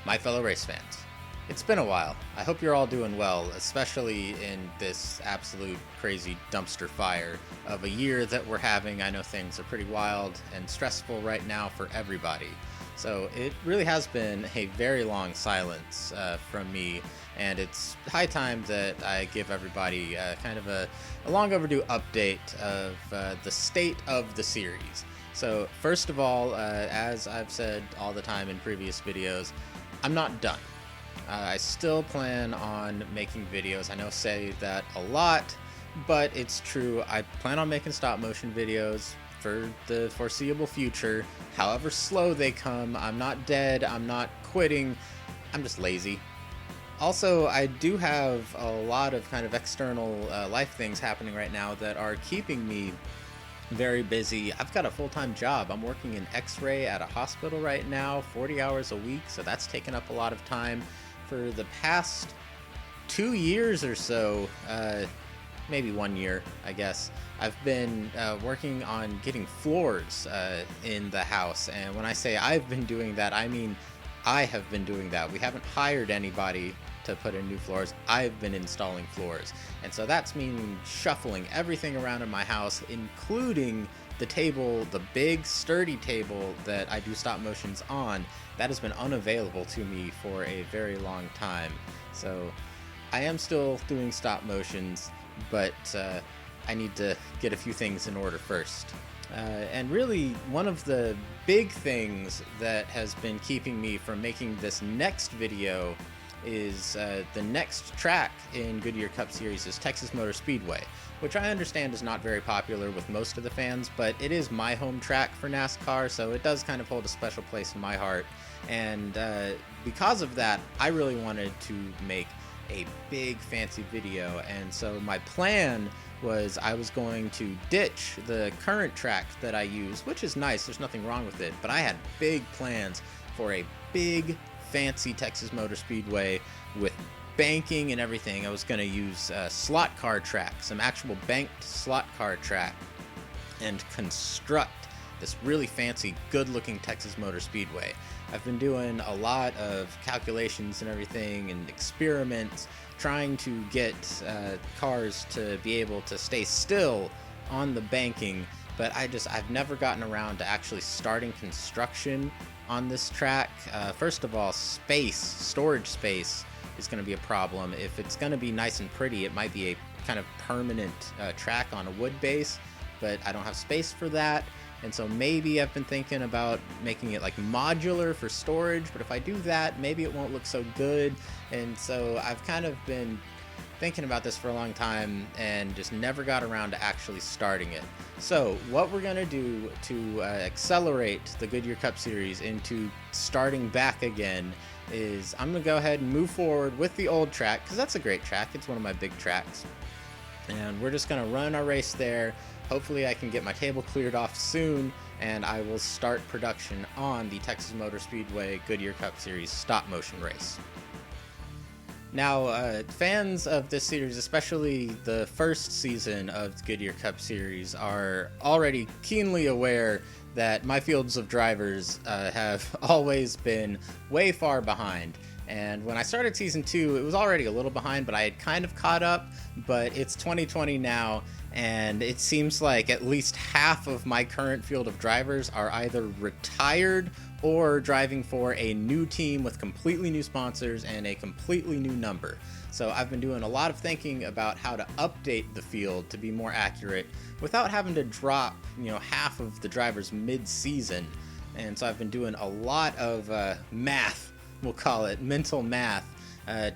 my fellow race fans. It's been a while. I hope you're all doing well, especially in this absolute crazy dumpster fire of a year that we're having. I know things are pretty wild and stressful right now for everybody. So it really has been a very long silence from me, and it's high time that I give everybody kind of a long overdue update of the state of the series. So first of all, as I've said all the time in previous videos, I'm not done. I still plan on making videos. I know I say that a lot, but it's true. I plan on making stop motion videos for the foreseeable future. However slow they come, I'm not dead, I'm not quitting, I'm just lazy. Also, I do have a lot of kind of external life things happening right now that are keeping me very busy. I've got a full-time job. I'm working in X-ray at a hospital right now, 40 hours a week, so that's taken up a lot of time. For the past 2 years or so, maybe 1 year, I guess, I've been working on getting floors in the house. And when I say I've been doing that, I mean I have been doing that. We haven't hired anybody to put in new floors. I've been installing floors. And so that's meaning shuffling everything around in my house, including the table, the big sturdy table that I do stop motions on. That has been unavailable to me for a very long time. So I am still doing stop motions, but I need to get a few things in order first. And really, one of the big things that has been keeping me from making this next video is the next track in Goodyear Cup Series is Texas Motor Speedway, which I understand is not very popular with most of the fans, but it is my home track for NASCAR, so it does kind of hold a special place in my heart. And because of that, I really wanted to make a big fancy video, and so my plan was I was going to ditch the current track that I use, which is nice, there's nothing wrong with it, but I had big plans for a big fancy Texas Motor Speedway with banking and everything. I was going to use slot car track, some actual banked slot car track, and construct this really fancy, good-looking Texas Motor Speedway. I've been doing a lot of calculations and everything and experiments trying to get cars to be able to stay still on the banking, but I've never gotten around to actually starting construction on this track. First of all, storage space is going to be a problem. If it's going to be nice and pretty, it might be a kind of permanent track on a wood base, but I don't have space for that. And so maybe I've been thinking about making it like modular for storage, but if I do that, maybe it won't look so good. And so I've kind of been thinking about this for a long time and just never got around to actually starting it. So what we're going to do to accelerate the Goodyear Cup Series into starting back again is I'm going to go ahead and move forward with the old track, because that's a great track. It's one of my big tracks. And we're just going to run our race there. Hopefully I can get my table cleared off soon, and I will start production on the Texas Motor Speedway Goodyear Cup Series stop motion race. Now, fans of this series, especially the first season of the Goodyear Cup Series, are already keenly aware that my fields of drivers have always been way far behind. And when I started season 2, it was already a little behind, but I had kind of caught up. But it's 2020 now, and it seems like at least half of my current field of drivers are either retired or driving for a new team with completely new sponsors and a completely new number. So I've been doing a lot of thinking about how to update the field to be more accurate without having to drop, half of the drivers mid-season. And so I've been doing a lot of math, we'll call it mental math,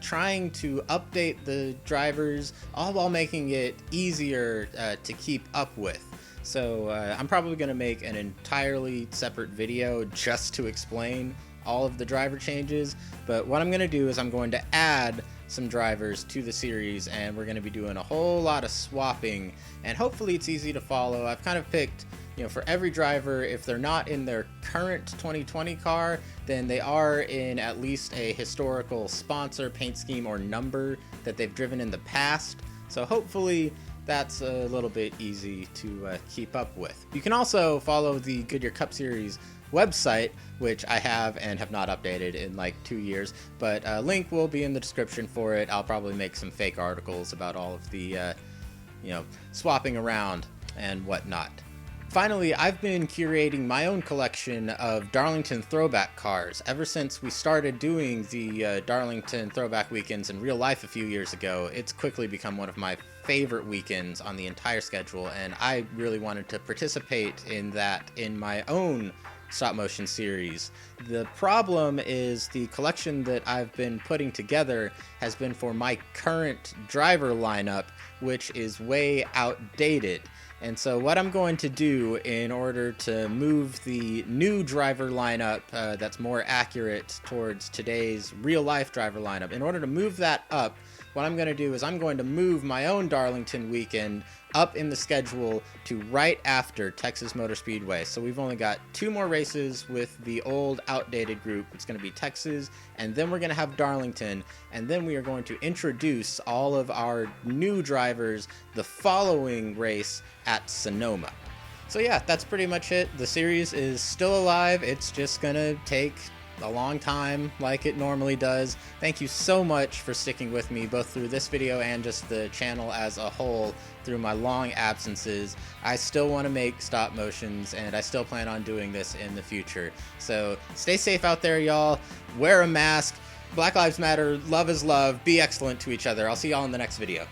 trying to update the drivers, all while making it easier to keep up with. So I'm probably going to make an entirely separate video just to explain all of the driver changes, but what I'm going to do is I'm going to add some drivers to the series, and we're going to be doing a whole lot of swapping, and hopefully it's easy to follow. I've kind of picked, for every driver, if they're not in their current 2020 car, then they are in at least a historical sponsor, paint scheme, or number that they've driven in the past. So hopefully that's a little bit easy to keep up with. You can also follow the Goodyear Cup Series website, which I have and have not updated in like 2 years, but a link will be in the description for it. I'll probably make some fake articles about all of the swapping around and whatnot. Finally, I've been curating my own collection of Darlington throwback cars. Ever since we started doing the Darlington throwback weekends in real life a few years ago, it's quickly become one of my favorite weekends on the entire schedule, and I really wanted to participate in that in my own stop motion series. The problem is the collection that I've been putting together has been for my current driver lineup, which is way outdated. And so what I'm going to do in order to move the new driver lineup that's more accurate towards today's real life driver lineup, in order to move that up, what I'm going to do is I'm going to move my own Darlington weekend up in the schedule to right after Texas Motor Speedway. So we've only got 2 more races with the old outdated group. It's going to be Texas, and then we're going to have Darlington, and then we are going to introduce all of our new drivers the following race at Sonoma. So yeah, that's pretty much it. The series is still alive. It's just going to take a long time like it normally does. Thank you so much for sticking with me both through this video and just the channel as a whole through my long absences. I still want to make stop motions, and I still plan on doing this in the future. So stay safe out there, y'all. Wear a mask. Black Lives Matter. Love is love. Be excellent to each other. I'll see y'all in the next video.